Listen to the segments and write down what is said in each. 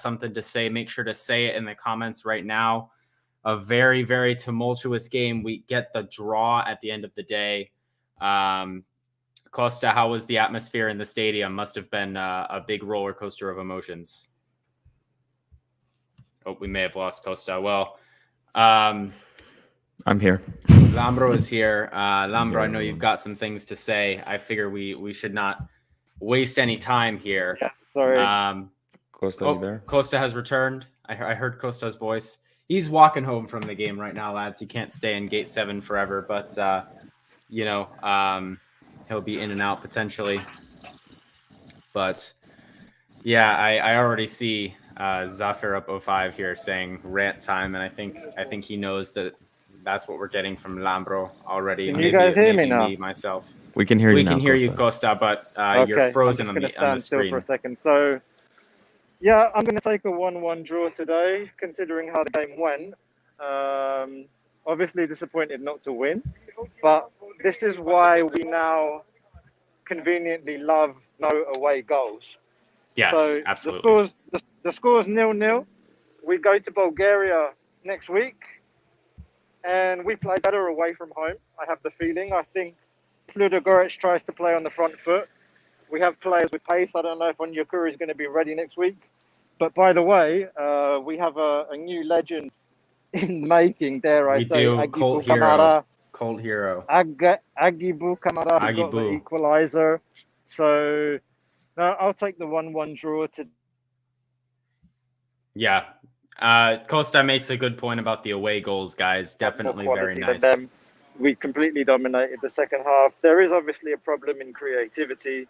something to say, make sure to say it in the comments right now. A very, very tumultuous game. We get the draw at the end of the day. Costa, how was the atmosphere in the stadium? Must have been a big roller coaster of emotions. Oh, we may have lost Costa. Well, I'm here. Lambro is here. Lambro, I know you've got some things to say. I figure we should not waste any time here. Yeah, sorry. Costa, you there? Costa has returned. I heard Costa's voice. He's walking home from the game right now, lads. He can't stay in Gate 7 forever, but, he'll be in and out potentially. But, yeah, I already see Zafir up 05 here saying rant time, and I think he knows that's what we're getting from Lambro already. Can you guys hear me now? Myself. We can hear you now, We can hear Costa. you, Costa, but Okay, you're frozen I'm on just the going to stand still screen. for a second. So, yeah, I'm going to take a 1-1 draw today, considering how the game went. Obviously disappointed not to win, but this is why we now conveniently love no away goals. Yes, So absolutely. the score's 0-0. We go to Bulgaria next week, and we play better away from home. I have the feeling. I think Ludogorets tries to play on the front foot. We have players with pace. I don't know if Onyekuru is going to be ready next week. But by the way, we have a new legend in the making, dare I say. do. Aguibou Camara. Cold hero. Aguibou Camara got the Aguibou. equalizer. So I'll take the 1-1 draw to. Yeah. Costa makes a good point about the away goals, guys. Definitely very nice. Them. We completely dominated the second half. There is obviously a problem in creativity.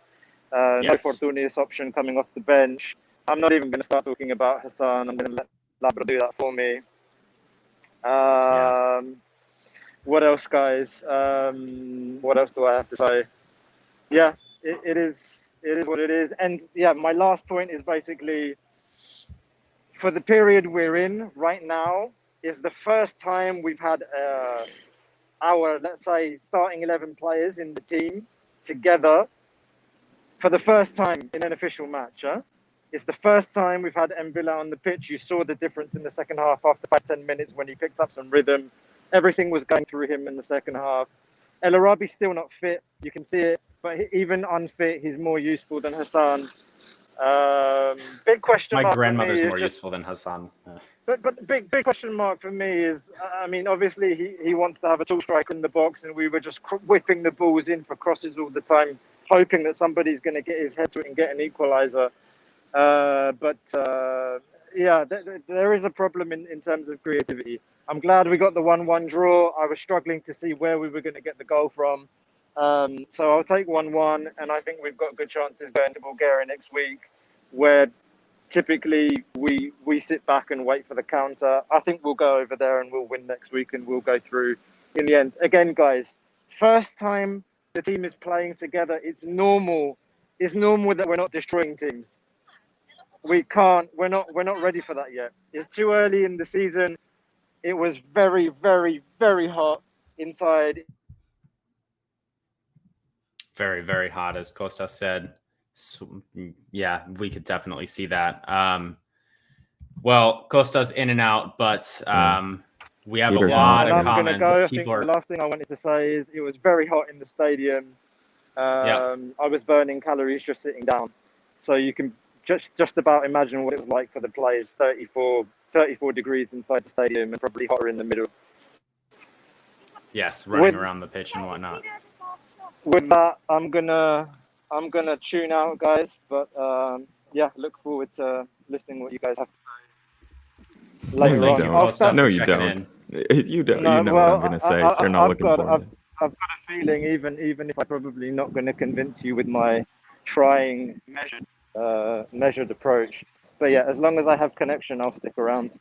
No Fortunius option coming off the bench. I'm not even going to start talking about Hassan. I'm going to let Labra do that for me. What else, guys? What else do I have to say? Yeah, it is what it is. And yeah, my last point is basically, for the period we're in right now, is the first time we've had our, let's say, starting 11 players in the team together for the first time in an official match. It's the first time we've had Mbila on the pitch. You saw the difference in the second half after 5-10 minutes when he picked up some rhythm. Everything was going through him in the second half. El Arabi's still not fit. You can see it. But even unfit, he's more useful than Hassan. Big question mark. My grandmother's for me more useful than Hassan. But big question mark for me is, I mean, obviously he wants to have a tall striker in the box, and we were just whipping the balls in for crosses all the time, hoping that somebody's going to get his head to it and get an equaliser. Yeah, there is a problem in terms of creativity. I'm glad we got the 1-1 draw. I was struggling to see where we were going to get the goal from. So I'll take 1-1, and I think we've got good chances going to Bulgaria next week, where typically we sit back and wait for the counter. I think we'll go over there and we'll win next week, and we'll go through in the end. Again, guys, first time the team is playing together, it's normal. It's normal that we're not destroying teams. We're not ready for that yet. It's too early in the season. It was very, very, very hot inside. Very, very hot, as Costa said. So, yeah, we could definitely see that. Well, Costa's in and out, but we have Peter's a lot And of I'm going to comments. go. I think the last thing I wanted to say is it was very hot in the stadium. I was burning calories just sitting down. So you can just about imagine what it was like for the players. 34 degrees inside the stadium and probably hotter in the middle. Yes, running around the pitch and whatnot. With that, I'm gonna tune out, guys. But yeah, look forward to listening what you guys have to say later Thank on. you, Costa, No, for you checking don't. in. You don't. You know what I'm going to say. If you're not looking for it. I've got a feeling, even if I'm probably not going to convince you with my trying measured approach. But yeah, as long as I have connection, I'll stick around.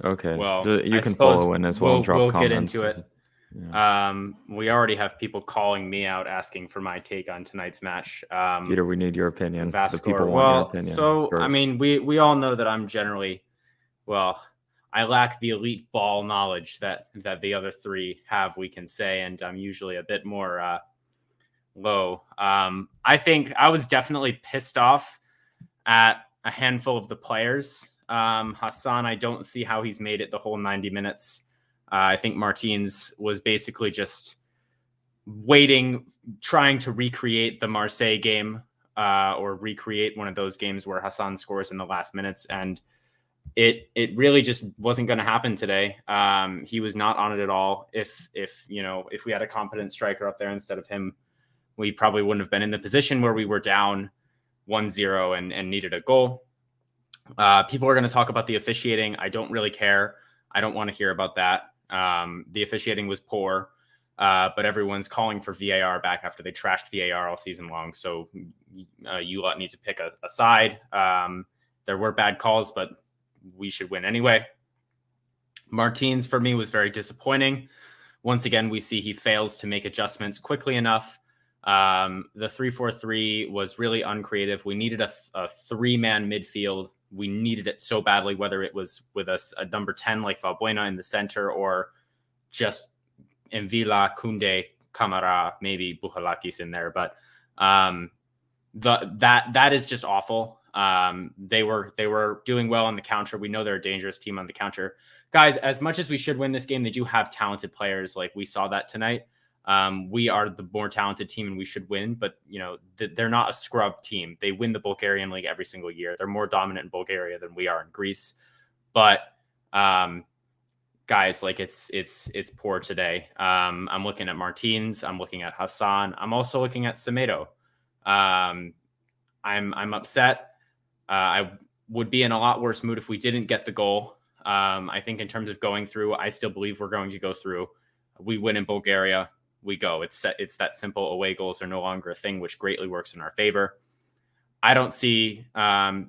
Okay. Well, you I can suppose follow in as well and drop we'll comments. get into it. Yeah. We already have people calling me out asking for my take on tonight's match. Peter, we need your opinion. Vascor. The people want your opinion. So first. I mean, we all know that I'm generally, I lack the elite ball knowledge that the other three have, we can say, and I'm usually a bit more low. I think I was definitely pissed off at a handful of the players. Hassan, I don't see how he's made it the whole 90 minutes. I think Martins was basically just waiting, trying to recreate the Marseille game or recreate one of those games where Hassan scores in the last minutes. And it really just wasn't going to happen today. He was not on it at all. If we had a competent striker up there instead of him, we probably wouldn't have been in the position where we were down 1-0 and needed a goal. People are going to talk about the officiating. I don't really care. I don't want to hear about that. The officiating was poor, but everyone's calling for VAR back after they trashed VAR all season long. So you lot need to pick a side. There were bad calls, but we should win anyway. Martins, for me, was very disappointing. Once again, we see he fails to make adjustments quickly enough. The 3-4-3 was really uncreative. We needed a three-man midfield. We needed it so badly, whether it was with a number 10 like Valbuena in the center or just Envila, Koundé, Camara, maybe Bouchalakis in there. But that is just awful. They were doing well on the counter. We know they're a dangerous team on the counter. Guys, as much as we should win this game, they do have talented players. Like we saw that tonight. We are the more talented team and we should win, but they're not a scrub team. They win the Bulgarian league every single year. They're more dominant in Bulgaria than we are in Greece. But guys, like it's poor today. I'm looking at Martins. I'm looking at Hassan. I'm also looking at Semedo. I'm upset. I would be in a lot worse mood if we didn't get the goal. I think in terms of going through, I still believe we're going to go through. We win in Bulgaria. We go. It's that simple. Away goals are no longer a thing, which greatly works in our favor. I don't see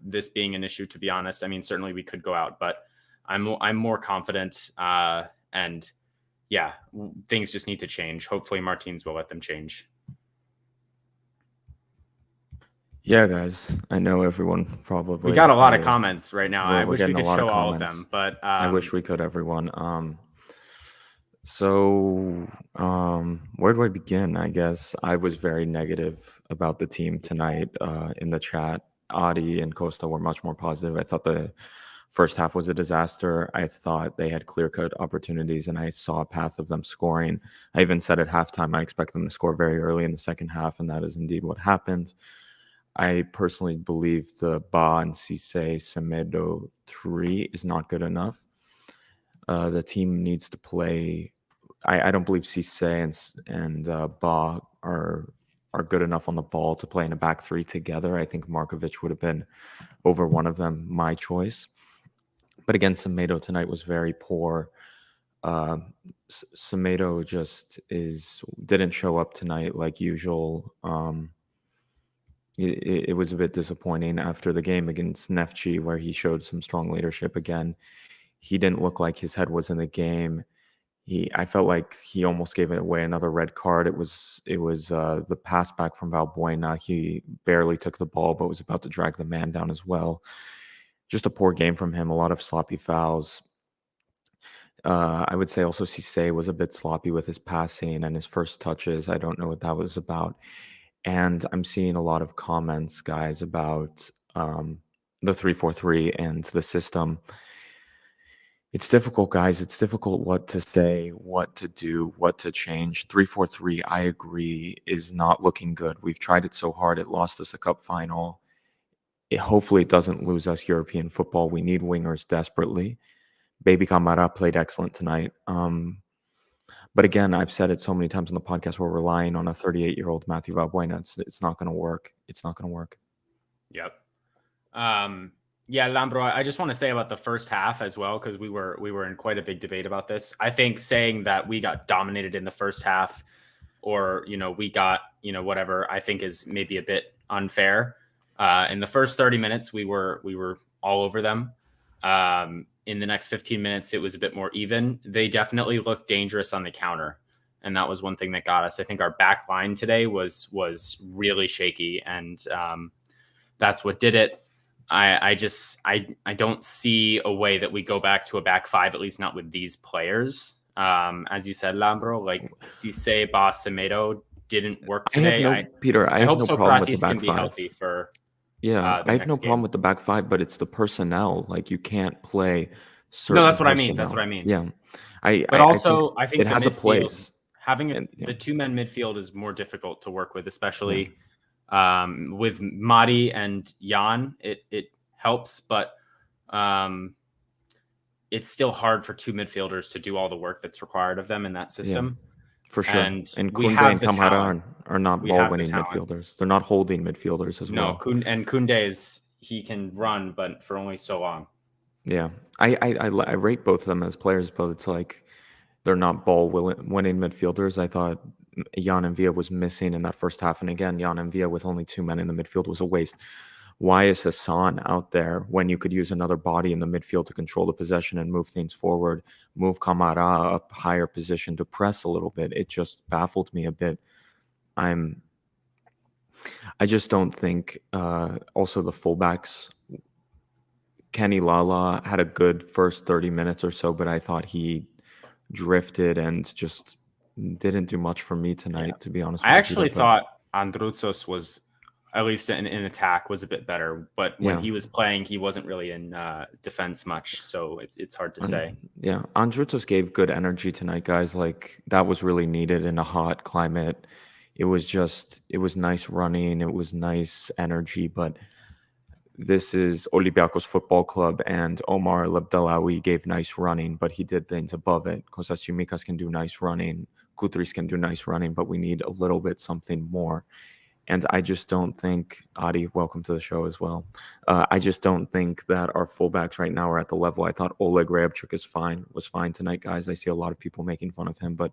this being an issue, to be honest. I mean, certainly we could go out, but I'm more confident. And yeah, things just need to change. Hopefully Martins will let them change. Yeah, guys. I know everyone probably. We got a lot of comments right now. I wish we could show all of comments. them, but I wish we could, everyone. So where do I begin? I guess I was very negative about the team tonight in the chat. Adi and Costa were much more positive. I thought the first half was a disaster. I thought they had clear-cut opportunities, and I saw a path of them scoring. I even said at halftime I expect them to score very early in the second half, and that is indeed what happened. I personally believe the Ba and Cisse Semedo 3 is not good enough. The team needs to play. I don't believe Cisse and Ba are good enough on the ball to play in a back three together. I think Markovic would have been over one of them, my choice. But again, Semedo tonight was very poor. Semedo just didn't show up tonight like usual. It was a bit disappointing after the game against Neftchi, where he showed some strong leadership again. He didn't look like his head was in the game. I felt like he almost gave away another red card. It was the pass back from Valbuena. He barely took the ball, but was about to drag the man down as well. Just a poor game from him. A lot of sloppy fouls. I would say also Cisse was a bit sloppy with his passing and his first touches. I don't know what that was about. And I'm seeing a lot of comments, guys, about the 3-4-3 and the system. It's difficult, guys. It's difficult what to say, what to do, what to change. 3-4-3, I agree, is not looking good. We've tried it so hard. It lost us a cup final. Hopefully it doesn't lose us European football. We need wingers desperately. Baby Camara played excellent tonight. But again, I've said it so many times on the podcast, we're relying on a 38-year-old Matthew Valbuena. It's not going to work. It's not going to work. Yep. Yeah, Lambro, I just want to say about the first half as well, because we were in quite a big debate about this. I think saying that we got dominated in the first half or, we got, whatever, I think is maybe a bit unfair. In the first 30 minutes, we were all over them. In the next 15 minutes, it was a bit more even. They definitely looked dangerous on the counter. And that was one thing that got us. I think our back line today was really shaky. And that's what did it. I don't see a way that we go back to a back five, at least not with these players. As you said, Lambro, like Cisse, Ba, Semedo didn't work today. Peter, I have hope no problem with the Socrates back can be five. healthy for Yeah, the I have no next problem game. with the back five, but it's the personnel. Like you can't play certain No, that's what I mean. That's personnel. what I mean. Yeah, But I think also, I think it the has a midfield, place. having And the two-man midfield is more difficult to work with, yeah, especially with Madi and Jan. It helps, but it's still hard for two midfielders to do all the work that's required of them in that yeah, system. for sure. And And we Koundé have and the Camara talent. are not We have the ball-winning talent. midfielders. They're not holding midfielders as No, well. Koundé he can run, but for only so long. Yeah, I rate both of them as players, but it's like they're not ball-winning midfielders. I thought Jan and Villa was missing in that first half, and again, Jan and Villa with only two men in the midfield was a waste. Why is Hassan out there when you could use another body in the midfield to control the possession and move things forward, move Camara up higher position to press a little bit? It just baffled me a bit. I just don't think also the fullbacks, Kenny Lala had a good first 30 minutes or so, but I thought he drifted and just didn't do much for me tonight, to be honest with I you. actually Peter, thought Androutsos was, at least in attack, was a bit better. But when he was playing, he wasn't really in defense much. So it's hard to say. Yeah, Andrutos gave good energy tonight, guys. Like that was really needed in a hot climate. It was nice running. It was nice energy. But this is Olympiacos Football Club, and Omar Labdalawi gave nice running, but he did things above it. Kostas Tsimikas can do nice running. Kutris can do nice running, but we need a little bit something more. And I just don't think, Adi, welcome to the show as well. I just don't think that our fullbacks right now are at the level. I thought Oleg Rabchuk was fine tonight, guys. I see a lot of people making fun of him, but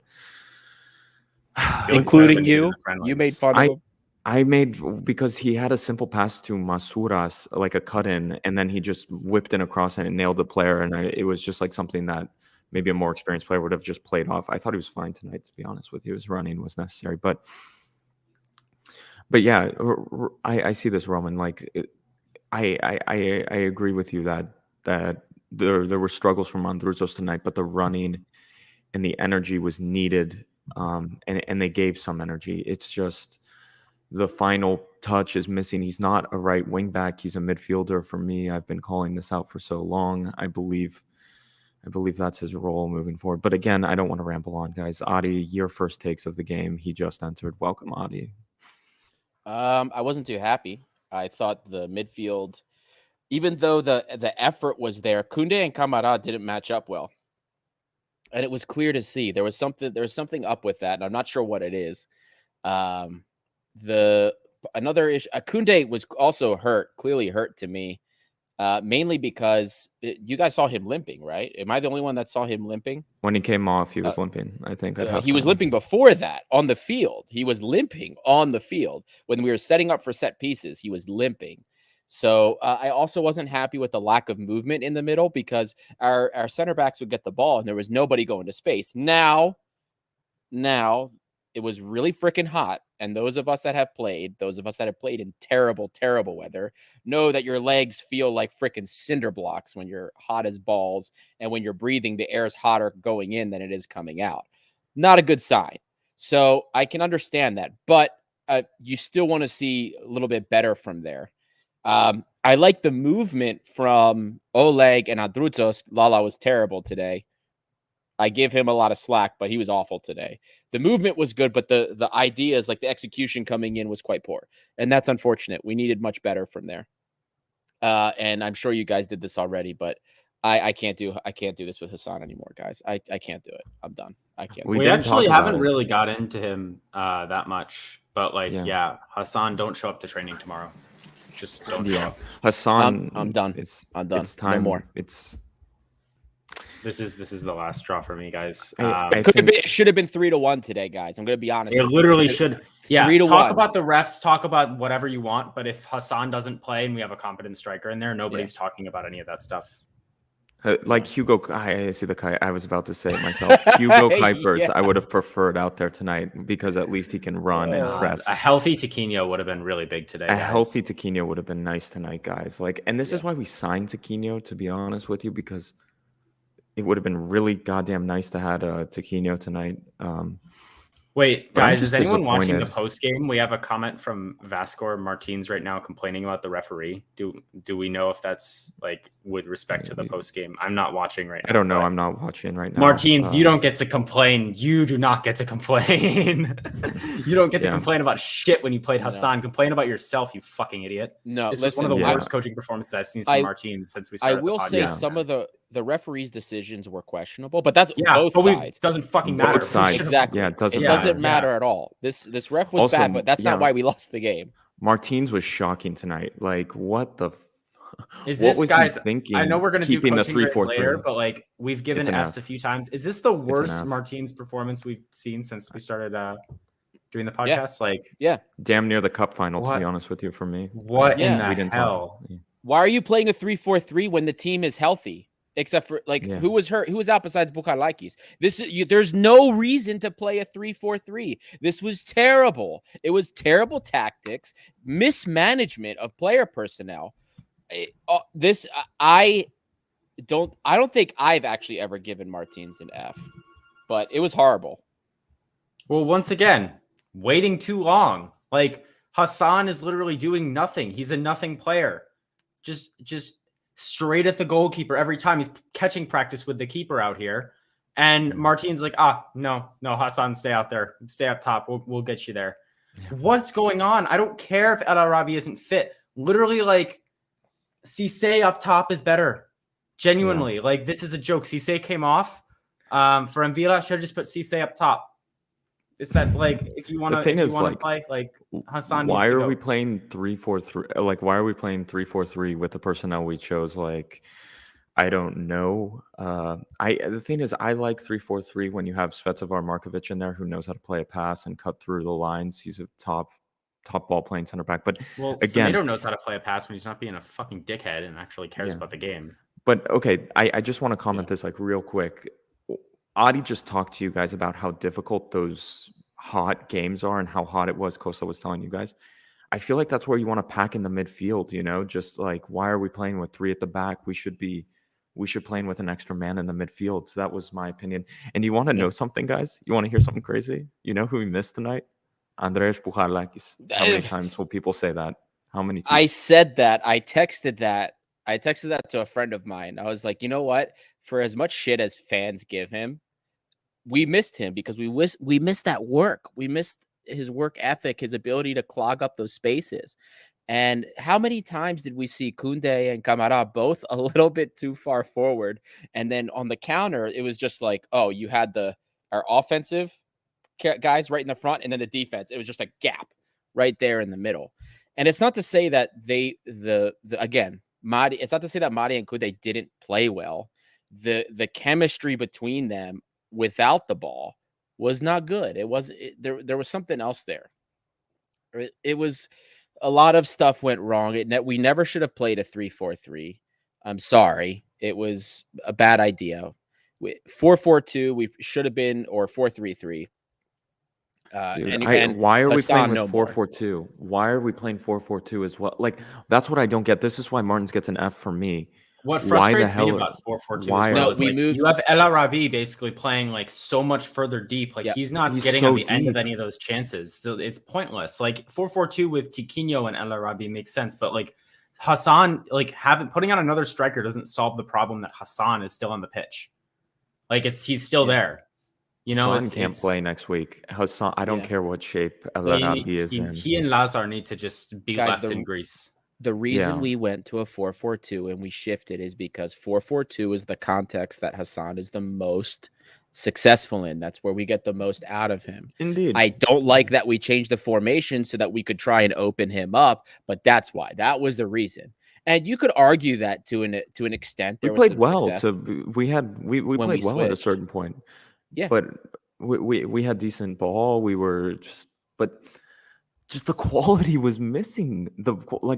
including you made fun of him. I made because he had a simple pass to Masuras, like a cut in, and then he just whipped in across and it nailed the player. And it was just like something that maybe a more experienced player would have just played off. I thought he was fine tonight, to be honest with you. His running was necessary, but yeah, I see this, Roman. Like, I agree with you that there were struggles from Androutsos tonight, but the running and the energy was needed, and they gave some energy. It's just the final touch is missing. He's not a right wing back. He's a midfielder for me. I've been calling this out for so long. I believe that's his role moving forward. But again, I don't want to ramble on, guys. Adi, your first takes of the game. He just entered. Welcome, Adi. I wasn't too happy. I thought the midfield, even though the effort was there, Koundé and Camara didn't match up well. And it was clear to see there was something up with that, and I'm not sure what it is. Another issue, Koundé was also clearly hurt to me, mainly because you guys saw him limping, right? Am I the only one that saw him limping? When he came off, he was limping, I think. He was limping before that on the field. He was limping on the field. When we were setting up for set pieces, he was limping. So I also wasn't happy with the lack of movement in the middle because our center backs would get the ball and there was nobody going to space. Now it was really freaking hot. And those of us that have played in terrible, terrible weather know that your legs feel like freaking cinder blocks when you're hot as balls. And when you're breathing, the air is hotter going in than it is coming out. Not a good sign. So I can understand that. But you still want to see a little bit better from there. I like the movement from Oleg and Androutsos. Lala was terrible today. I give him a lot of slack, but he was awful today. The movement was good, but the ideas, like the execution coming in, was quite poor. And that's unfortunate. We needed much better from there. And I'm sure you guys did this already, but I can't do this with Hassan anymore, guys. I can't do it. I'm done. I can't. We actually haven't really got into him that much, but yeah, Hassan, don't show up to training tomorrow. Just don't show up. Hassan, I'm done. I'm done. It's time. No more. This is the last straw for me, guys. It should have been 3-1 today, guys. I'm going to be honest. It literally should. Yeah, 3-1. Talk about the refs. Talk about whatever you want. But if Hassan doesn't play and we have a competent striker in there, nobody's talking about any of that stuff. Like Hugo, I see the Kai. I was about to say it myself. Hugo Kuipers, I would have preferred out there tonight because at least he can run and press. A healthy Tiquinho would have been really big today. A healthy Tiquinho would have been nice tonight, guys. And this is why we signed Tiquinho, to be honest with you, because it would have been really goddamn nice to have Tiquinho tonight. Wait, But I'm guys, is just anyone watching the disappointed. post game? We have a comment from Vasco Martins right now complaining about the referee. Do we know if that's like with respect to the post game? I'm not watching right now. I don't know. but I'm not watching right now. Martins, you don't get to complain. You do not get to complain. You don't get to Yeah. complain about shit when you played Hassan. Complain about yourself, you fucking idiot. No, This was one of the Yeah. worst coaching performances I've seen from Martins since we I started. will the say podcast. some of the referees' decisions were questionable, but that's Yeah, both but sides. doesn't fucking matter. Both sides. Exactly. Yeah, it doesn't It matter. doesn't matter at all. This ref was Also, bad, but that's yeah. not why we lost the game. Martins was shocking tonight. Like, what the? Is what this, was guys? he thinking? I know we're going to do keeping the coaching grades 3-4-3 later, but like we've given It's an Fs F. a few times. Is this the worst F. Martins performance we've seen since we started doing the Yeah. podcast? Like, damn near the cup final, to What? be honest with you. For me, what Yeah. in we the didn't hell? talk. Why are you playing a 3-4-3 when the team is healthy? Except for like Yeah. who was hurt? Who was out besides Bukalakis? There's no reason to play a 3-4-3. This was terrible. It was terrible tactics, mismanagement of player personnel. I don't think I've actually ever given Martins an F, but it was horrible. Well, once again, waiting too long. Like Hassan is literally doing nothing. He's a nothing player. Just straight at the goalkeeper every time. He's catching practice with the keeper out here. And Martin's like, no, Hassan, stay out there. Stay up top. We'll get you there. Yeah. What's going on? I don't care if El Arabi isn't fit. Literally, like, Cisse up top is better. Genuinely. Like, this is a joke. Cisse came off. For Mvila, should have just put Cisse up top. It's that, like, if you want to play, like, Hassan why needs to are go. we playing 3-4-3? Like, why are we playing 3-4-3 with the personnel we chose? Like, I don't know. The thing is, I like 3-4-3 when you have Svetovar Markovic in there who knows how to play a pass and cut through the lines. He's a top ball playing center back. But again, Semedo knows how to play a pass when he's not being a fucking dickhead and actually cares about the game. But okay, I just want to comment this like real quick. Adi just talked to you guys about how difficult those hot games are and how hot it was. Costa was telling you guys. I feel like that's where you want to pack in the midfield, you know, just like, why are we playing with 3 at the back? We should play in with an extra man in the midfield. So that was my opinion. And you want to know something, guys? You want to hear something crazy? You know who we missed tonight? Andreas Buchalakis. How many times will people say that? How many times? I said that. I texted that to a friend of mine. I was like, you know what? For as much shit as fans give him, we missed him because we missed that work. We missed his work ethic, his ability to clog up those spaces. And how many times did we see Koundé and Camara both a little bit too far forward? And then on the counter, it was just like, oh, you had our offensive guys right in the front, and then the defense. It was just a gap right there in the middle. And it's not to say that again, Madi. It's not to say that Madi and Koundé didn't play well. The chemistry between them without the ball was not good. There was something else there. It was a lot of stuff went wrong. We never should have played a 3-4-3. I'm sorry. It was a bad idea. 4-4-2 we should have been, or 4-3-3. Why are we Hassan playing with 4-4-2? Why are we playing 4-4-2 as well? Like, that's what I don't get. This is why Martins gets an F from me. What frustrates me about 4-4-2 as well is you have El Arabi basically playing like so much further deep. Like he's getting so on the end deep. of any of those chances. So it's pointless. Like 4-4-2 with Tiquinho and El Arabi makes sense, but like Hassan, like putting on another striker doesn't solve the problem that Hassan is still on the pitch. Like he's still there. You know, Hassan can't play next week. Hassan, I don't care what shape El Arabi is in. He and Lazar need to just be left in Greece. The reason we went to a 4-4-2 and we shifted is because 4-4-2 is the context that Hassan is the most successful in. That's where we get the most out of him. Indeed. I don't like that we changed the formation so that we could try and open him up, but that's why. That was the reason. And you could argue that to an extent. We played well. We played well at a certain point. Yeah. But we had decent ball. We were just the quality was missing.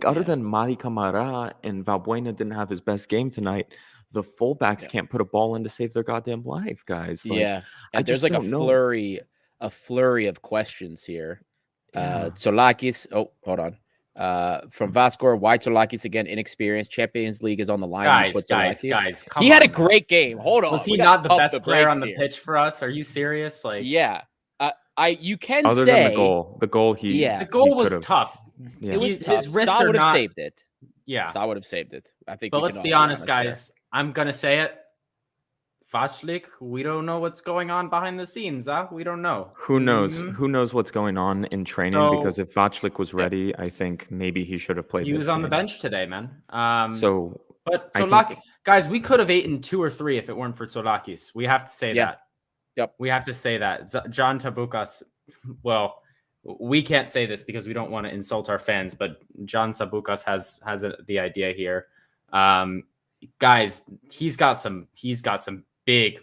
Other than Madi Camara and Valbuena didn't have his best game tonight, the fullbacks can't put a ball in to save their goddamn life, guys. And there's like a flurry of questions here. Tsolakis, hold on. From Vascor, why Tsolakis again? Inexperienced. Champions League is on the line. Guys, he had a great game. Hold on. Was he not the best player on the pitch for us? Are you serious? Like, yeah. You can Other say than the goal he Yeah. The goal he was could've- tough. Yeah. it was His tough. wrists Sa are would have not- saved it. Yeah. Sa would have saved it. I think. But we let's can be all honest, there. guys. I'm gonna say it. Vaclik, we don't know what's going on behind the scenes, huh? We don't know. Who knows? Mhm. Who knows what's going on in training? Because So- if Vaclik was ready, I think maybe he should have played. He this was on the game. bench today, man. So But I Solakis, think- guys, we could have 8 and 2 or 3 if it weren't for Solakis. We have to say Yeah. that. Yep. We have to say that. John Tabukas, well, we can't say this because we don't want to insult our fans, but John Sabukas has the idea here. Guys, he's got some big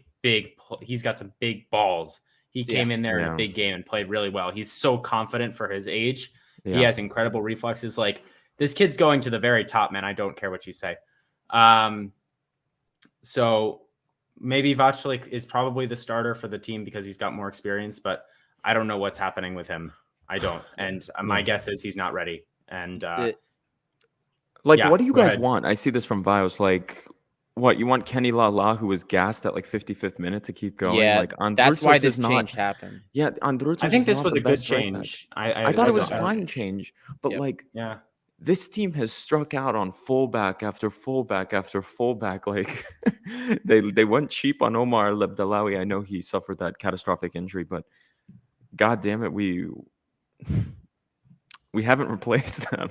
balls. He came in there in a big game and played really well. He's so confident for his age. Yeah. He has incredible reflexes. Like, this kid's going to the very top, man. I don't care what you say. So maybe Vaclik is probably the starter for the team because he's got more experience, but I don't know what's happening with him. I don't. And my guess is he's not ready. And like, yeah, what do you go guys ahead. want? I see this from Vios. Like, what you want Kenny Lala, who was gassed at like 55th minute, to keep going? Yeah, like that's why Andrutsos this is not. change happened. Yeah, Andrutsos I think is this not was the a good best right back. change. I thought it was wasn't- fine change, but Yep. like Yeah. this team has struck out on fullback after fullback after fullback. Like they went cheap on Omar Lebdalawi. I know he suffered that catastrophic injury, but god damn it, we haven't replaced them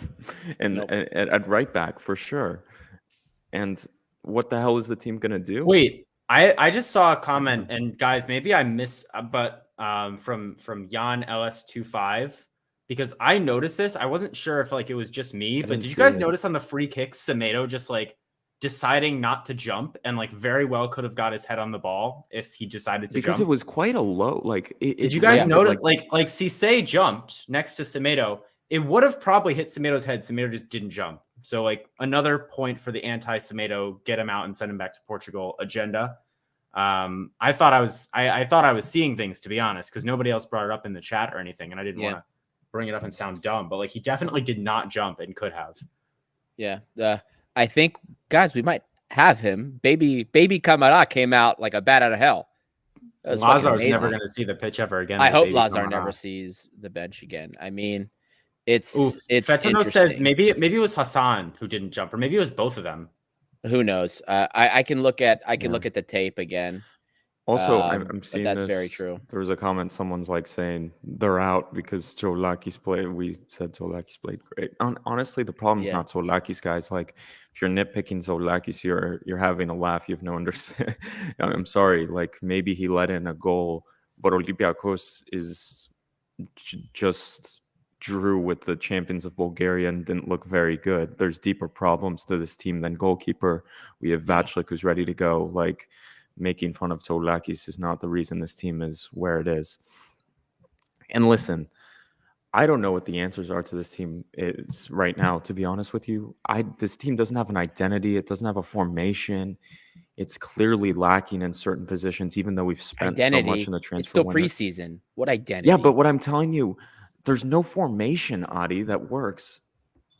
and Nope. at right back for sure. And what the hell is the team gonna do? Wait, I just saw a comment, and guys, maybe I miss, but from Jan LS25, because I noticed this. I wasn't sure if like it was just me, but didn't did you see guys it. notice on the free kicks, Semedo just like deciding not to jump and like very well could have got his head on the ball if he decided to Because jump? it was quite a low. Like, Did you guys landed, notice like Cisse jumped next to Semedo? It would have probably hit Semedo's head. Semedo just didn't jump. So like another point for the anti-Semedo, get him out and send him back to Portugal agenda. I thought I was seeing things, to be honest, because nobody else brought it up in the chat or anything, and I didn't want to bring it up and sound dumb. But like he definitely did not jump and could have. Yeah. I think, guys, we might have him. Baby Camara came out like a bat out of hell. That was fucking Lazar's never amazing. going to see the pitch ever again. I with hope Baby Lazar Camara. never sees the bench again. I mean, it's Fetano says interesting. maybe it was Hassan who didn't jump, or maybe it was both of them. Who knows? I can look at the tape again. Also, But I'm seeing that's this. very true. There was a comment. Someone's like saying they're out because Solakis played. We said Solakis played great. Honestly, the problem is not Solakis, guys. Like, if you're nitpicking Solakis, you're having a laugh. You have no understand. I'm sorry. Like, maybe he let in a goal, but Olympiacos is just drew with the champions of Bulgaria and didn't look very good. There's deeper problems to this team than goalkeeper. We have Vaclik who's ready to go. Like, making fun of Tolakis is not the reason this team is where it is. And listen, I don't know what the answers are to this team is right now, to be honest with you. This team doesn't have an identity. It doesn't have a formation. It's clearly lacking in certain positions, even though we've spent so much in the transfer It's still window. preseason. What identity? Yeah, but what I'm telling you, there's no formation, Adi, that works.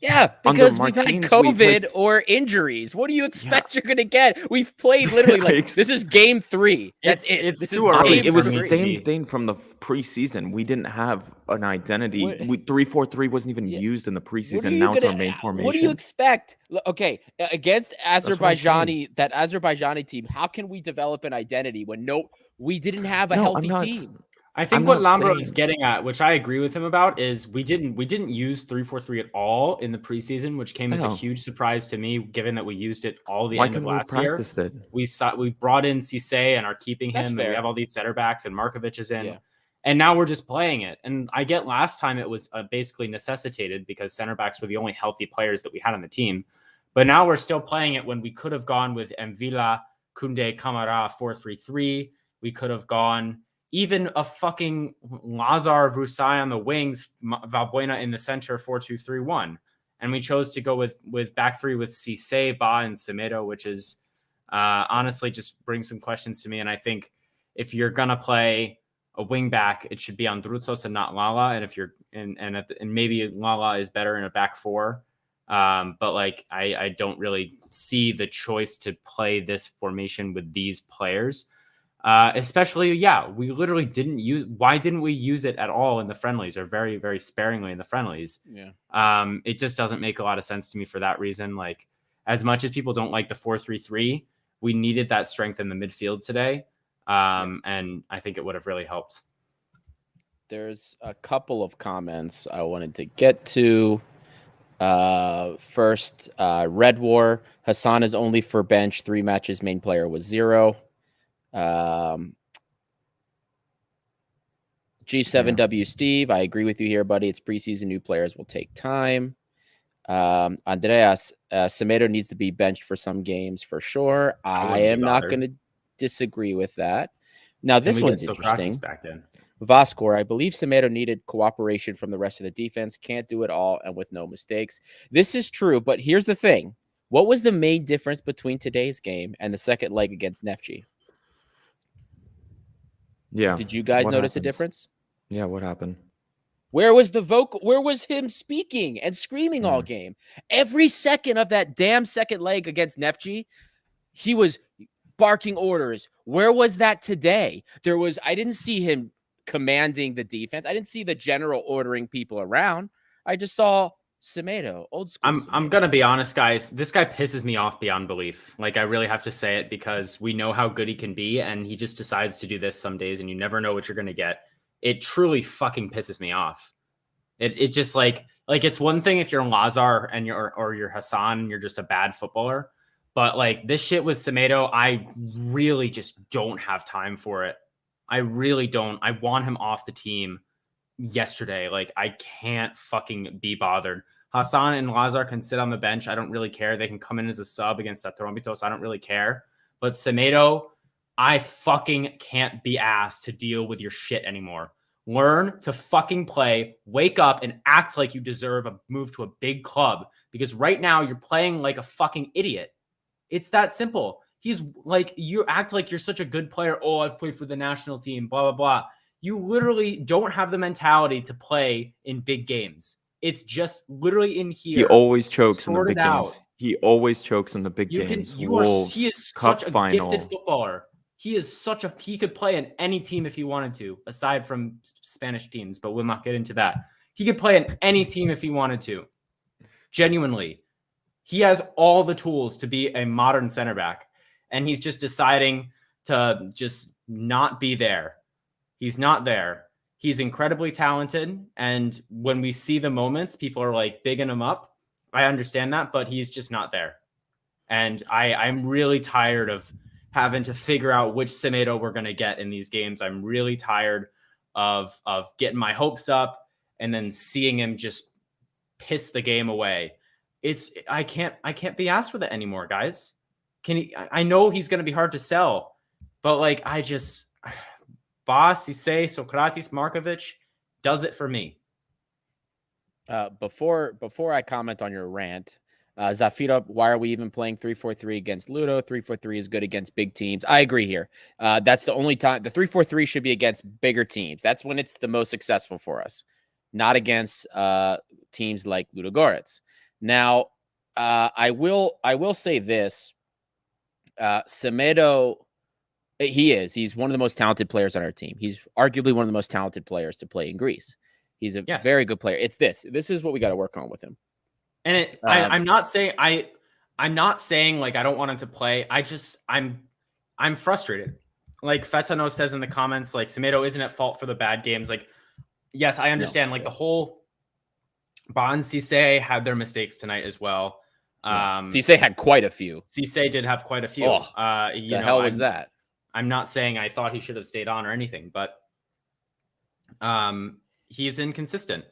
Yeah, Under because we've had Martins, we COVID played- or injuries. What do you expect you're going to get? We've played literally like this is game 3. That's it. It's This too is early game It was the for three. me. same thing from the preseason. We didn't have an identity. What- 3-4-3 wasn't even used in the What are preseason. you Now it's our gonna- main formation. What do you expect? Okay, against what I'm that Azerbaijani team, how can we develop an identity when we didn't have a No, healthy I'm not. team? I think I'm what not Lambro is saying- getting at, which I agree with him about, is we didn't use 3-4-3 at all in the preseason, which came as a No. huge surprise to me, given that we used it all the Why end of couldn't we last year. practice it? We brought in Cisse and are keeping That's him. And fair. we have all these center backs, and Markovic is in. Yeah. And now we're just playing it. And I get last time it was basically necessitated because center backs were the only healthy players that we had on the team. But now we're still playing it when we could have gone with Mvila, Kunde, Camara 4-3-3. We could have gone even a fucking Lazar Vrusai on the wings, Valbuena in the center 4-2-3-1. And we chose to go with back three with Cisse, Ba, and Semedo, which is honestly just brings some questions to me. And I think if you're going to play a wing back, it should be on Drutsos and not Lala. And if you're and maybe Lala is better in a back four. But like I don't really see the choice to play this formation with these players. Especially, yeah, we literally didn't use. Why didn't we use it at all in the friendlies, or very, very sparingly in the friendlies? Yeah. It just doesn't make a lot of sense to me for that reason. Like, as much as people don't like the 4-3-3, we needed that strength in the midfield today, and I think it would have really helped. There's a couple of comments I wanted to get to. First, Red War. Hassan is only for bench. 3 matches. Main player was 0. G7W Steve, I agree with you here, buddy. It's preseason. New players will take time. Andreas, Semedo needs to be benched for some games for sure. I am not going to disagree with that. Now, this one's interesting. Back in. Vascor, I believe Semedo needed cooperation from the rest of the defense. Can't do it all and with no mistakes. This is true, but here's the thing. What was the main difference between today's game and the second leg against Neftchi? Yeah. Did you guys notice a difference? Yeah, what happened? Where was the vocal? Where was him speaking and screaming all game? Every second of that damn second leg against Neftchi, he was barking orders. Where was that today? I didn't see him commanding the defense. I didn't see the general ordering people around. I just saw Semedo, old school. I'm gonna be honest, guys. This guy pisses me off beyond belief. Like, I really have to say it, because we know how good he can be, and he just decides to do this some days, and you never know what you're gonna get. It truly fucking pisses me off. It just like it's one thing if you're Lazar and you're Hassan and you're just a bad footballer, but like this shit with Semedo, I really just don't have time for it. I really don't. I want him off the team yesterday. Like, I can't fucking be bothered. Hassan and Lazar can sit on the bench. I don't really care. They can come in as a sub against Atrombitos. I don't really care. But Semedo, I fucking can't be asked to deal with your shit anymore. Learn to fucking play, wake up, and act like you deserve a move to a big club, because right now you're playing like a fucking idiot. It's that simple. He's like, you act like you're such a good player. Oh, I've played for the national team, blah, blah, blah. You literally don't have the mentality to play in big games. It's just literally in here. He always chokes in the big games. He always chokes in the big games. He is Cup such a final. gifted footballer. He could play in any team if he wanted to, aside from Spanish teams, but we'll not get into that. He could play in any team if he wanted to. Genuinely. He has all the tools to be a modern center back, and he's just deciding to just not be there. He's not there. He's incredibly talented, and when we see the moments, people are like bigging him up. I understand that, but he's just not there. And I'm really tired of having to figure out which Semedo we're going to get in these games. I'm really tired of getting my hopes up and then seeing him just piss the game away. I can't be asked with it anymore, guys. I know he's going to be hard to sell, but like, Bas, Cisse, Socrates, Markovic does it for me. Before I comment on your rant, Zafira, why are we even playing 3-4-3 against Ludo? 3-4-3 is good against big teams. I agree here. That's the only time. The 3-4-3 should be against bigger teams. That's when it's the most successful for us, not against teams like Ludogorets. Now, I will say this. Semedo, he's one of the most talented players on our team. He's arguably one of the most talented players to play in Greece. He's a very good player. It's this is what we got to work on with him. And I'm not saying like I don't want him to play. I'm frustrated. Like Fetano says in the comments, like Semedo isn't at fault for the bad games. Like, yes, I understand. Like the whole Bon Cisse had their mistakes tonight as well. Cisse had quite a few. Cisse did have quite a few. The hell was that? I'm not saying I thought he should have stayed on or anything, but he's inconsistent.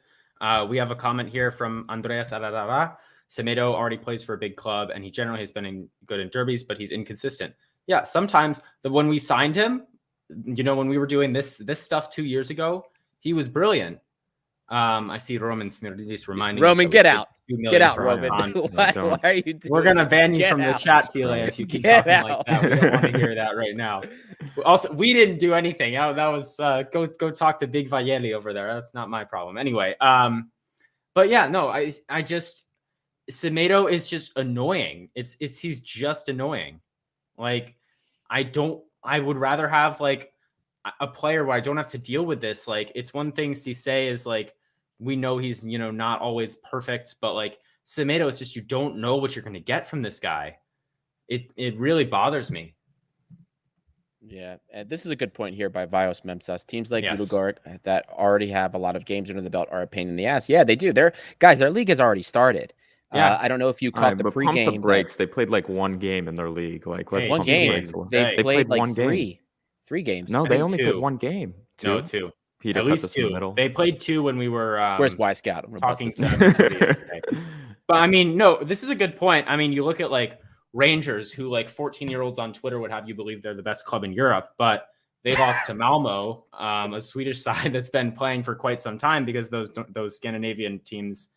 We have a comment here from Andreas Ararara. Semedo already plays for a big club, and he generally has been good in derbies, but he's inconsistent. Yeah, sometimes when we signed him, when we were doing this stuff 2 years ago, he was brilliant. I see Roman Smirdidis reminding Roman, us get out. Get out, Roman. Why are you doing We're going to ban you from the chat, Fila, if you keep talking like that. We don't want to hear that right now. Also, we didn't do anything. That was go talk to Big Valleli over there. That's not my problem. Anyway, but yeah, no, I just Semedo is just annoying. He's just annoying. Like, I don't I would rather have like a player where I don't have to deal with this. Like, it's one thing Cisse is like, we know he's, not always perfect, but like Semedo, it's just, you don't know what you're going to get from this guy. It really bothers me. Yeah, and this is a good point here by Vios Memsas. Teams like Yes. Ludogorets that already have a lot of games under the belt are a pain in the ass. Yeah, they do. Their league has already started. Yeah. I don't know if you All caught right, the but pump the pregame. brakes. They played like one game in their league. Like, let's Hey, pump One the game. brakes. a little. They They played like one game. three games. No, I they think only two. played one game. No, two. Peter At cut least this in the two. middle. They played two when we were Where's Wisecout? I'm gonna bust talking this to down. them yesterday. But I mean, no, this is a good point. I mean, you look at like Rangers, who like 14-year-olds on Twitter would have you believe they're the best club in Europe, but they lost to Malmo, a Swedish side that's been playing for quite some time, because those Scandinavian teams,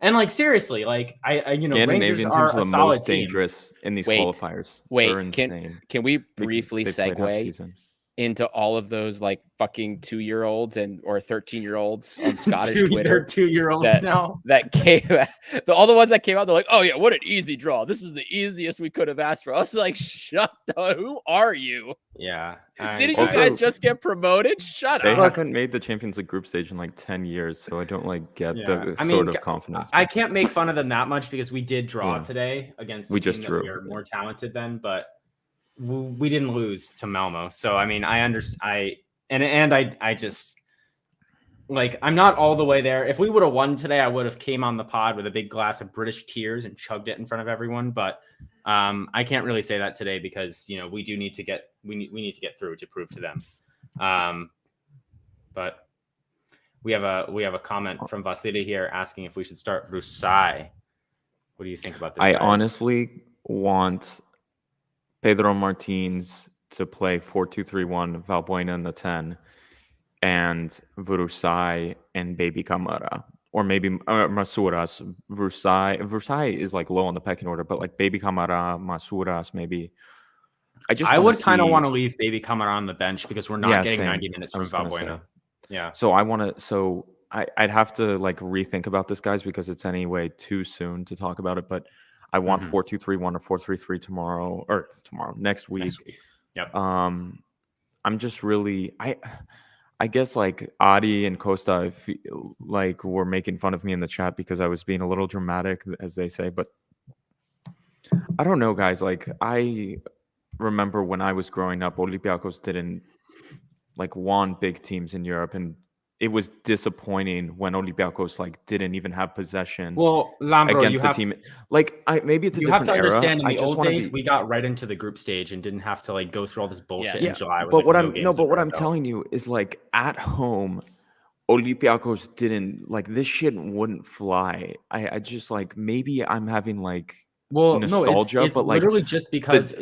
and like seriously, like Rangers Scandinavian are teams are a the solid most team. dangerous in these Wait, qualifiers. Wait, They're insane. can we because briefly they played half segue season. into all of those like fucking 2-year-olds or 13-year-olds on Scottish Twitter? 2-year-olds now. That came, all the ones that came out, they're like, "Oh yeah, what an easy draw! This is the easiest we could have asked for." I was like, "Shut up! Who are you? Yeah. Didn't Also- you guys just get promoted? Shut They up!" haven't made the Champions League group stage in like 10 years, so I don't like get Yeah. the I mean, sort of confidence. I can't make fun of them that much, because we did draw Yeah. today against We a team just that drew. we are more talented than, but we didn't lose to Malmo. So I mean, I understand. I just, like, I'm not all the way there. If we would have won today, I would have came on the pod with a big glass of British tears and chugged it in front of everyone. But I can't really say that today, because we do need to get we need to get through to prove to them. But we have a comment from Vasily here asking if we should start Rusai. What do you think about this? I guys? honestly want Pedro Martins to play 4-2-3-1, Valbuena in the 10, and Vrusai and Baby Camara. Or maybe Masuras. Vrusai is like low on the pecking order, but like Baby Camara, Masuras, maybe. I would kind of want to leave Baby Camara on the bench, because we're not getting same. 90 minutes I from was gonna Valbuena. say. Yeah. So I'd have to like rethink about this, guys, because it's anyway too soon to talk about it. But I want 4-2-3-1 or 4-3-3 next week. Yep. I'm just really I guess like Adi and Costa like were making fun of me in the chat because I was being a little dramatic, as they say. But I don't know, guys. Like, I remember when I was growing up, Olympiacos didn't like won big teams in Europe, and it was disappointing when Olympiacos like didn't even have possession. Well, Lambro, against the team. Like, maybe it's a you have different to understand era. in the old days we got right into the group stage and didn't have to like go through all this bullshit in July. But what I'm telling you is, like, at home, Olympiacos didn't like this shit wouldn't fly. I just like, maybe I'm having like nostalgia, it's but like literally just because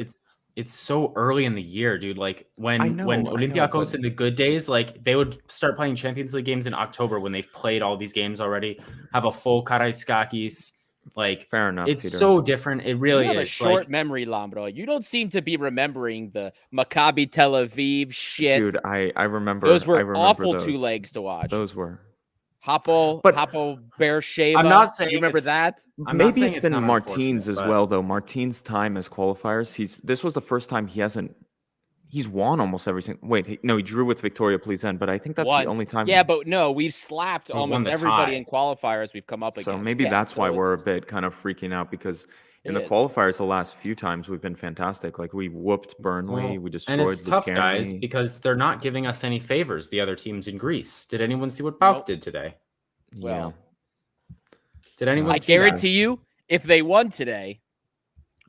it's so early in the year, dude. Like when Olympiacos in the good days, like they would start playing Champions League games in October when they've played all these games already, have a full Karaiskakis. Like, fair enough. It's Peter. so different. It really you have is. a short like, memory, Lambro. You don't seem to be remembering the Maccabi Tel Aviv shit. Dude, I remember those were awful awful 2 legs to watch. Those were Hapo Beersheva. I'm not saying you remember that. Maybe it's been Martins as well, though. Martins' time as qualifiers. This was the first time he's won almost every single. Wait, he drew with Victoria Plizen, but I think that's the only time. Yeah, but no, we've slapped almost everybody in qualifiers we've come up against. So maybe that's why we're a bit kind of freaking out, because in the qualifiers the last few times we've been fantastic. Like, we whooped Burnley, we destroyed. And it's tough, guys, because they're not giving us any favors. The other teams in Greece. Did anyone see what PAOK did today? Well, did anyone? I guarantee you, if they won today,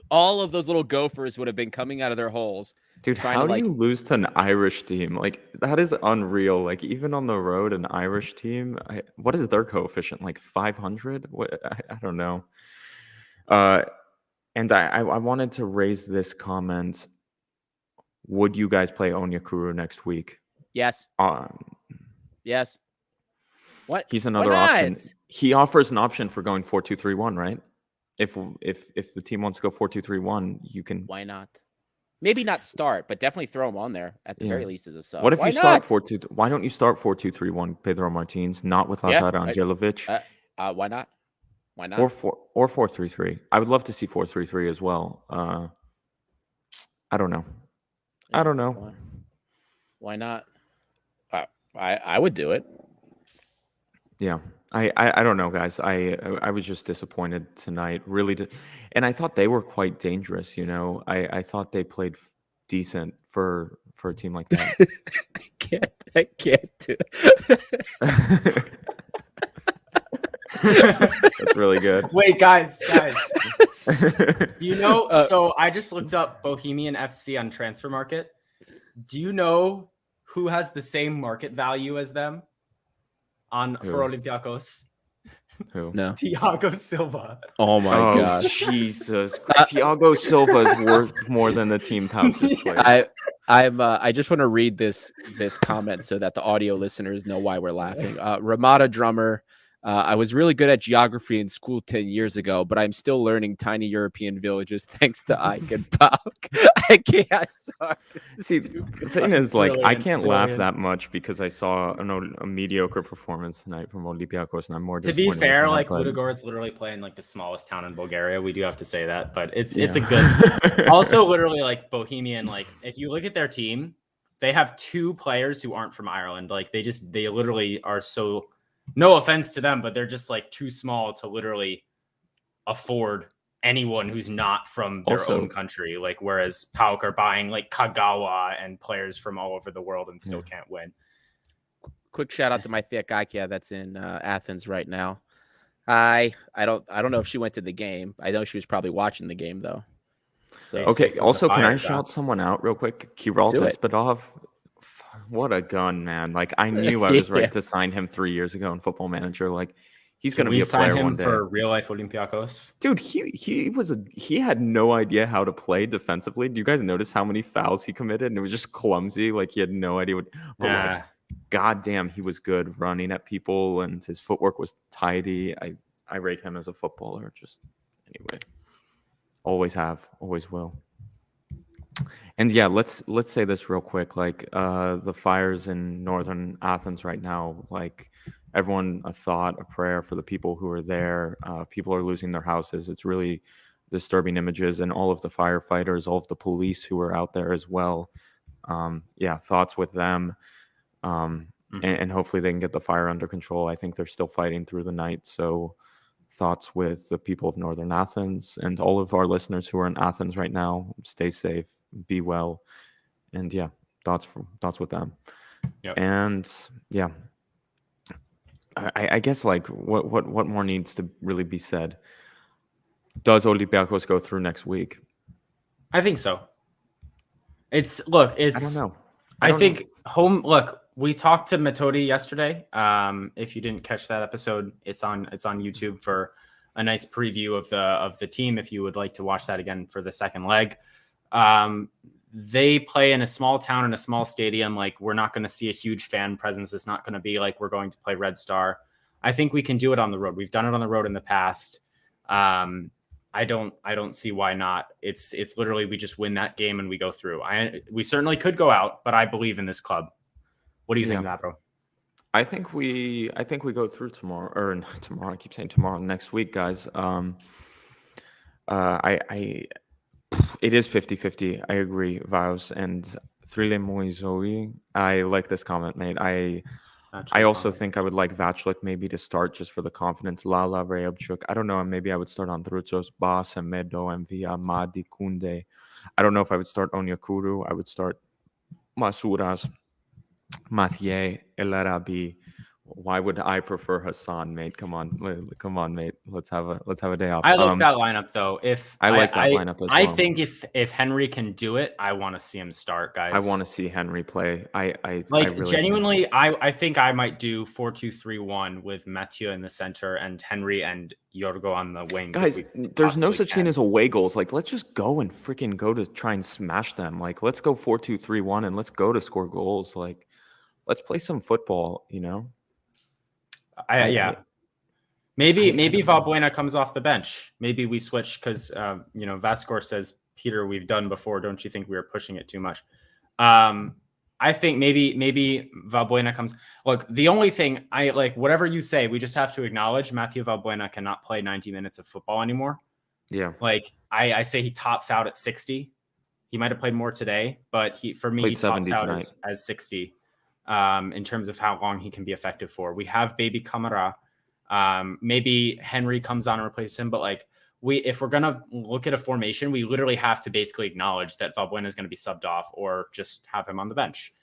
all of those little gophers would have been coming out of their holes. Dude, how do you lose to an Irish team? Like, that is unreal. Like, even on the road, an Irish team. What is their coefficient? Like 500? What? I don't know. And I wanted to raise this comment. Would you guys play Onyekuru next week? Yes. Yes. What? He's another option. He offers an option for going 4-2-3-1, right? If the team wants to go 4-2-3-1, you can. Why not? Maybe not start, but definitely throw him on there at the very least as a sub. What if you start 4-2? Why don't you start 4-2-3-1, Pedro Martins, not with Lazar Angelovic? Why not? Why not? Or 4-3-3. I would love to see 4-3-3 as well. I don't know. I don't know. Why not? I would do it. Yeah. I don't know, guys. I was just disappointed tonight. Really, and I thought they were quite dangerous. I thought they played decent for a team like that. I can't do it. That's really good. Wait, guys. So I just looked up Bohemian FC on Transfer Market. Do you know who has the same market value as them for Olympiacos? Who? No. Thiago Silva. Oh my god. Jesus. Thiago Silva is worth more than the team pouches player. I just want to read this comment so that the audio listeners know why we're laughing. Ramada Drummer. I was really good at geography in school 10 years ago, but I'm still learning tiny European villages thanks to Ike and Pauk. I can't. I'm sorry. See, the thing is, like, I can't laugh brilliant. that much because I saw a mediocre performance tonight from Olympiacos, and I'm more To be disappointed. fair, with like that, but- Ludogorets literally play in like the smallest town in Bulgaria. We do have to say that, but it's a good. Also, literally, like Bohemian, like if you look at their team, they have 2 players who aren't from Ireland. Like they literally are so. No offense to them, but they're just like too small to literally afford anyone who's not from their own country. Like whereas PAOK are buying like Kagawa and players from all over the world and still can't win. Quick shout out to my Thea Kaikia that's in Athens right now. I don't know if she went to the game. I know she was probably watching the game though. So Okay. Also, can I Shot. shout someone out real quick? Kiril Despotov. What a gun, man. Like, I knew I was right to sign him 3 years ago in Football Manager. Like, he's going to be a player one day. For real life Olympiacos? Dude, he had no idea how to play defensively. Do you guys notice how many fouls he committed? And it was just clumsy. Like, he had no idea what. But like, goddamn, he was good running at people, and his footwork was tidy. I rate him as a footballer. Just anyway, always have, always will. And yeah, let's say this real quick. Like the fires in northern Athens right now, like everyone, a thought, a prayer for the people who are there. People are losing their houses. It's really disturbing images, and all of the firefighters, all of the police who are out there as well. Thoughts with them. And hopefully they can get the fire under control. I think they're still fighting through the night. So thoughts with the people of northern Athens and all of our listeners who are in Athens right now. Stay safe. Be well, and yeah, thoughts with them. Yep. And yeah, I guess like what more needs to really be said? Does Olympiacos go through next week? I think so. I don't know. I think home. Look, we talked to Metodi yesterday. If you didn't catch that episode, it's on YouTube for a nice preview of the team. If you would like to watch that again for the second leg. They play in a small town in a small stadium. Like we're not going to see a huge fan presence. It's not going to be like we're going to play Red Star. I think we can do it on the road. We've done it on the road in the past. I don't see why not. It's literally we just win that game and we go through. We certainly could go out, but I believe in this club. What do you think, Vapro? I think we go through tomorrow, or not tomorrow. I keep saying tomorrow. Next week, guys. It is 50-50. I agree, Vaus. And Thrille Moizoi, I like this comment, mate. I also think I would like Vaclik maybe to start just for the confidence. Lala Reobchuk. I don't know. Maybe I would start on Drucos, Bas, Medo, Mvia, Madi, Kunde. I don't know if I would start Onyekuru. I would start Masuras, Mathieu, El Arabi. Why would I prefer Hassan, mate? Come on, mate. Let's have a day off. I like that lineup though. I like that lineup as well. I think if Henry can do it, I want to see him start, guys. I want to see Henry play. I really genuinely. I think I might do 4-2-3-1 with Mathieu in the center and Henry and Yorgo on the wings. Guys, there's no such thing as away goals. Like, let's just go and freaking go to try and smash them. Like, let's go 4-2-3-1 and let's go to score goals. Like, let's play some football. You know. Maybe Valbuena comes off the bench. Maybe we switch because Vascor says, Peter, we've done before. Don't you think we were pushing it too much? I think maybe Valbuena comes. Look, the only thing I like, whatever you say, we just have to acknowledge Mathieu Valbuena cannot play 90 minutes of football anymore. Yeah. Like I say he tops out at 60. He might have played more today, but for me, Played he tops 70 out tonight. as 60 in terms of how long he can be effective for. We have baby Camara. Maybe Henry comes on and replaces him, but like if we're gonna look at a formation, we literally have to basically acknowledge that Valbuena is going to be subbed off or just have him on the bench.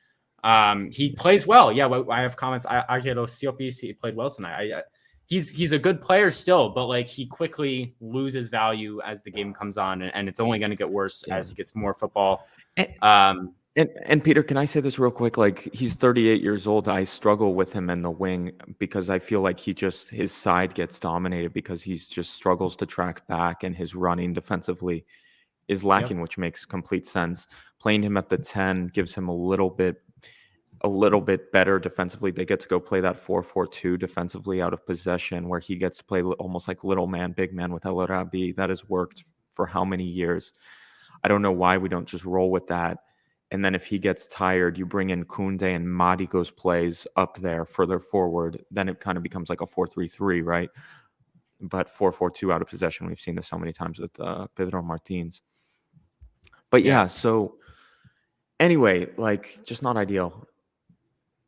He plays well. Yeah, I have comments. Agero Siopis, he played well tonight. He's a good player still, but like he quickly loses value as the game comes on, and it's only going to get worse as he gets more football. And Peter, can I say this real quick? Like, he's 38 years old. I struggle with him in the wing because I feel like his side gets dominated because he just struggles to track back, and his running defensively is lacking, which makes complete sense. Playing him at the 10 gives him a little bit better defensively. They get to go play that 4-4-2 defensively out of possession, where he gets to play almost like little man, big man with El Arabi. That has worked for how many years? I don't know why we don't just roll with that. And then if he gets tired, you bring in Koundé and Marigos plays up there further forward. Then it kind of becomes like a 4-3-3, right? But 4-4-2 out of possession, we've seen this so many times with Pedro Martins. But yeah, so anyway, like, just not ideal.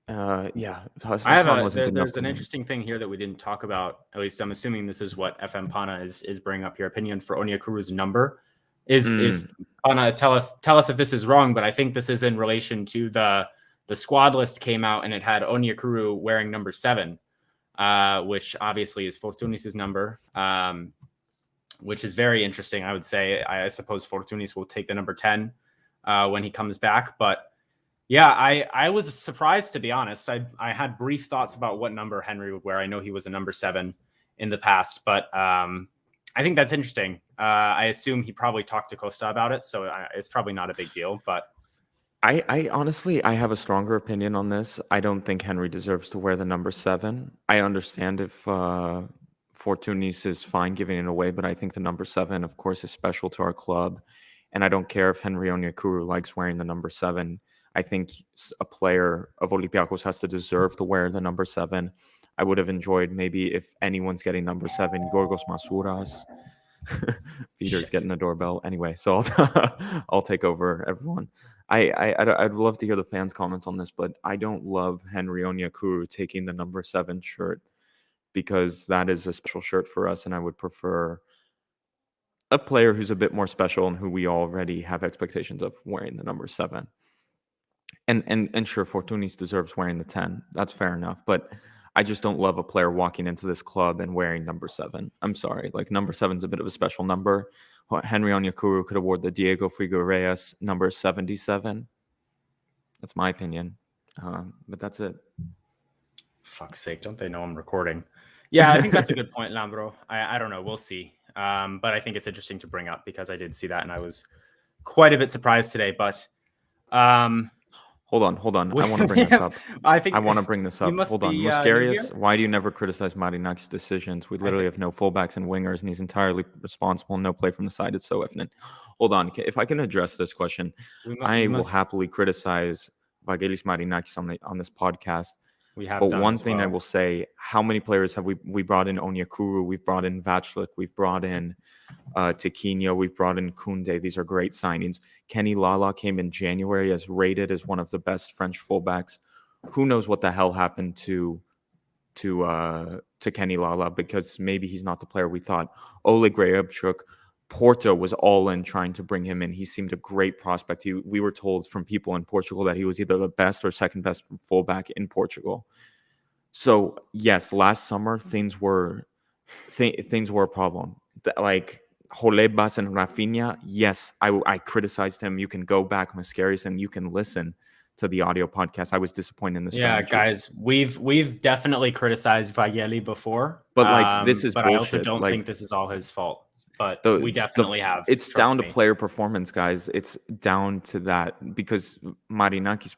There's an interesting thing here that we didn't talk about. At least I'm assuming this is what FM Pana is bringing up your opinion for Onyekuru's number. Is Pana, tell us if this is wrong, but I think this is in relation to the squad list came out and it had Onyekuru wearing number 7, which obviously is Fortunis's number, which is very interesting. I would say I suppose Fortunis will take the number 10 when he comes back, but yeah, I was surprised, to be honest. I had brief thoughts about what number Henry would wear. I know he was a number 7 in the past, but I think that's interesting. I assume he probably talked to Costa about it, so it's probably not a big deal. But I honestly, I have a stronger opinion on this. I don't think Henry deserves to wear the number 7. I understand if Fortunis is fine giving it away, but I think the number 7, of course, is special to our club. And I don't care if Henry Onyekuru likes wearing the number 7. I think a player of Olympiacos has to deserve to wear the number 7. I would have enjoyed maybe if anyone's getting number 7, Yorgos Masouras. Peter's getting the doorbell. Anyway, so I'll take over, everyone. I'd love to hear the fans' comments on this, but I don't love Henry Onyekuru taking the number 7 shirt because that is a special shirt for us, and I would prefer a player who's a bit more special and who we already have expectations of wearing the number 7. And sure, Fortunis deserves wearing the 10. That's fair enough. But I just don't love a player walking into this club and wearing number 7. I'm sorry. Like, number 7 is a bit of a special number. Henry Onyekuru could award the Diego Figueiredo number 77. That's my opinion. But that's it. Fuck's sake, don't they know I'm recording? Yeah, I think that's a good point, Lambro. I don't know. We'll see. But I think it's interesting to bring up because I did see that and I was quite a bit surprised today. But Hold on. I want to bring this up. I want to bring this up. Hold on. Muscarius, why do you never criticize Marinakis' decisions? We literally have no fullbacks and wingers, and he's entirely responsible. No play from the side. It's so evident. Hold on. If I can address this question, I will happily criticize Vagelis Marinakis on this podcast. But one thing I will say, how many players have we brought in? Onyekuru, we've brought in Vaclik, we've brought in Tiquinho, we've brought in Koundé. These are great signings. Kenny Lala came in January as rated as one of the best French fullbacks. Who knows what the hell happened to Kenny Lala, because maybe he's not the player we thought. Oleg Reabchuk, Porto was all in trying to bring him in. He seemed a great prospect. We were told from people in Portugal that he was either the best or second best fullback in Portugal. So yes, last summer things were a problem. Like Jolebas and Rafinha, yes, I criticized him. You can go back, Muscarius, and you can listen to the audio podcast. I was disappointed in the strategy. Yeah, guys, we've definitely criticized Vageli before, but like this is but bullshit. I also don't think this is all his fault. But we definitely have. It's down to player performance, guys. It's down to that because Marinakis,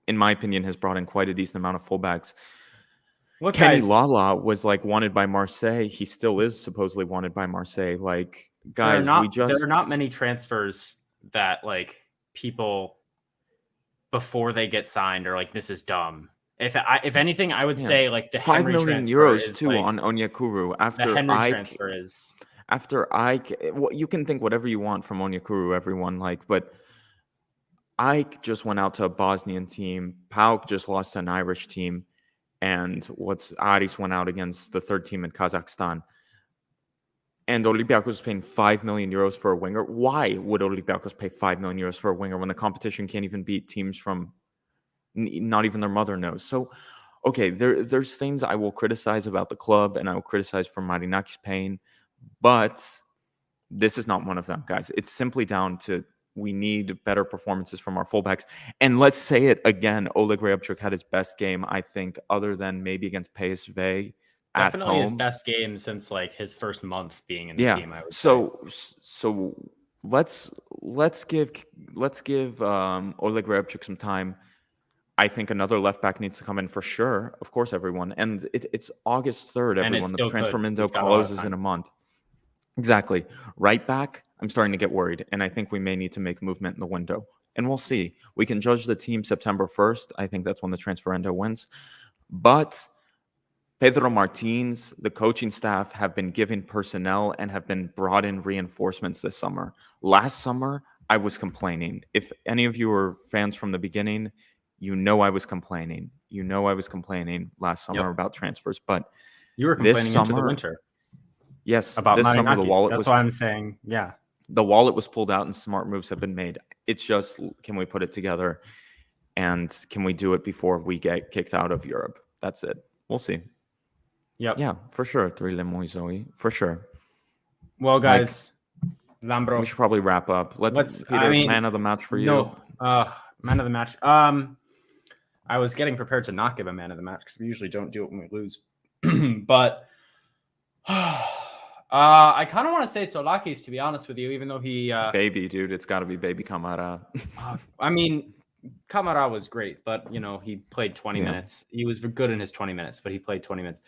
in my opinion, has brought in quite a decent amount of fullbacks. Kenny Lala was like wanted by Marseille. He still is supposedly wanted by Marseille. Like, guys, there are not many transfers that like people before they get signed are like, this is dumb. If anything, I would say like the 5 Henry million transfer euros is too like, on Onyekuru after the Henry transfer is after you can think whatever you want from Onyekuru, everyone, but Ike just went out to a Bosnian team. Pauk just lost to an Irish team. And Aris went out against the third team in Kazakhstan. And Olympiacos is paying 5 million euros for a winger. Why would Olympiacos pay 5 million euros for a winger when the competition can't even beat teams from not even their mother knows? So, okay, there's things I will criticize about the club and I will criticize for Marinakis paying, but this is not one of them, guys. It's simply down to we need better performances from our fullbacks. And let's say it again, Oleg Ryabchuk had his best game, I think, other than maybe against PSV. Definitely his best game since like his first month being in the team. I would say. So let's give Oleg Ryabchuk some time. I think another left back needs to come in for sure. Of course, everyone. And it's August 3rd, everyone. The transfer window closes in a month. Exactly. Right back, I'm starting to get worried, and I think we may need to make movement in the window. And we'll see. We can judge the team September 1st. I think that's when the transfer window wins. But Pedro Martins, the coaching staff have been given personnel and have been brought in reinforcements this summer. Last summer, I was complaining. If any of you are fans from the beginning, you know I was complaining. You know I was complaining last summer about transfers. But you were complaining into the winter. Yes, about this summer the wallet That's why I'm saying, yeah. The wallet was pulled out and smart moves have been made. It's just, can we put it together? And can we do it before we get kicked out of Europe? That's it. We'll see. Yep. Yeah, for sure. Zoe, for sure. Well, guys, Lambro, we should probably wrap up. Let's Peter, man of the match for you. No, man of the match. I was getting prepared to not give a man of the match because we usually don't do it when we lose. But I kind of want to say Tsolakis, to be honest with you, even though he baby dude, it's got to be baby Camara. I mean, Camara was great, but he played 20 minutes. He was good in his 20 minutes, but he played 20 minutes.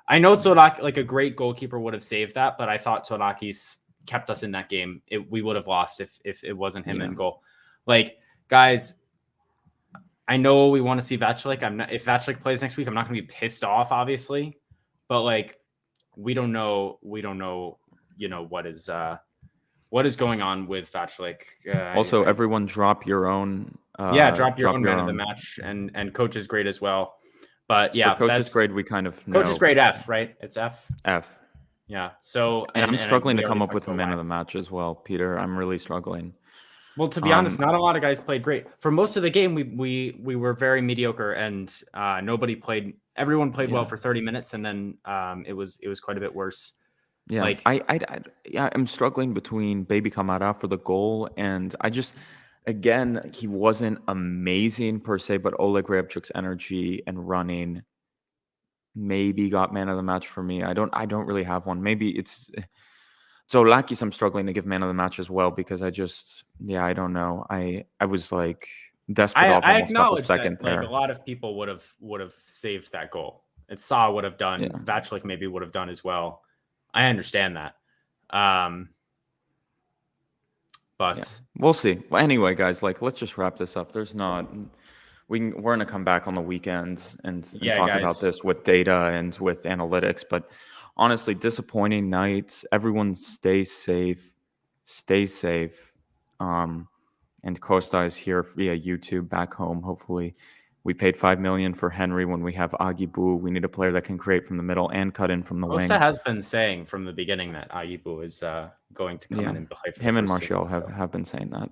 I know Tsolakis, like a great goalkeeper, would have saved that, but I thought Tsolakis kept us in that game. We would have lost if it wasn't him in goal. Like, guys, I know we want to see Vaclik. If Vaclik plays next week, I'm not going to be pissed off, obviously, but like, we don't know, what is going on with Vaclik. Also, everyone drop your own. Drop your own man of the match, and coach is great as well. But for coach's grade, we kind of know. Coach's grade F, right? It's F. F. Yeah. So and I'm struggling to come up with a man of the match as well, Peter. I'm really struggling. Well, to be honest, not a lot of guys played great. For most of the game, we were very mediocre, and nobody played. Everyone played well for 30 minutes, and then it was quite a bit worse. Yeah, like I'm struggling between Baby Camara for the goal, and again, he wasn't amazing per se, but Oleg Ryabchuk's energy and running maybe got man of the match for me. I don't really have one. Maybe it's Lakis I'm struggling to give man of the match as well because I don't know. I was like Desperov almost got the second there. Like, a lot of people would have saved that goal. Sa would have done. Vaclik maybe would have done as well. I understand that. But we'll see. Well, anyway, guys, let's just wrap this up. We're going to come back on the weekends and talk about this with data and with analytics. But honestly, disappointing nights. Everyone stay safe. And Costa is here via YouTube back home. Hopefully, we paid $5 million for Henry when we have Aguibou. We need a player that can create from the middle and cut in from the wing. Costa has been saying from the beginning that Aguibou is going to come in and play for him and Martial have been saying that.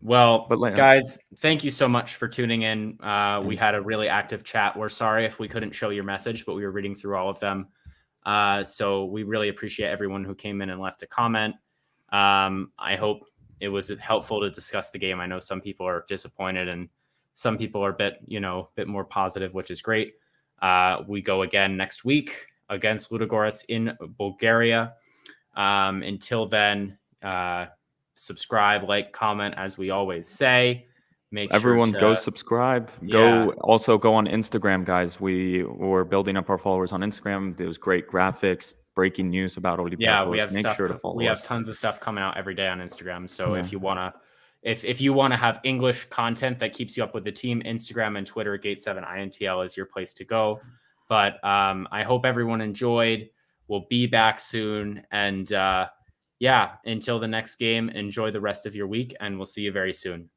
Well, guys, thank you so much for tuning in. We had a really active chat. We're sorry if we couldn't show your message, but we were reading through all of them. So we really appreciate everyone who came in and left a comment. I hope it was helpful to discuss the game. I know some people are disappointed and some people are a bit more positive, which is great. We go again next week against Ludogorets in Bulgaria. Until then, subscribe, like, comment, as we always say. Everyone go subscribe. Go on Instagram, guys. We're building up our followers on Instagram. There's great graphics, breaking news about Olympiacos. Yeah, we have Make sure to follow us. We have tons of stuff coming out every day on Instagram. So if you wanna have English content that keeps you up with the team, Instagram and Twitter, Gate7INTL is your place to go. But I hope everyone enjoyed We'll be back soon. And yeah, until the next game, enjoy the rest of your week, and we'll see you very soon.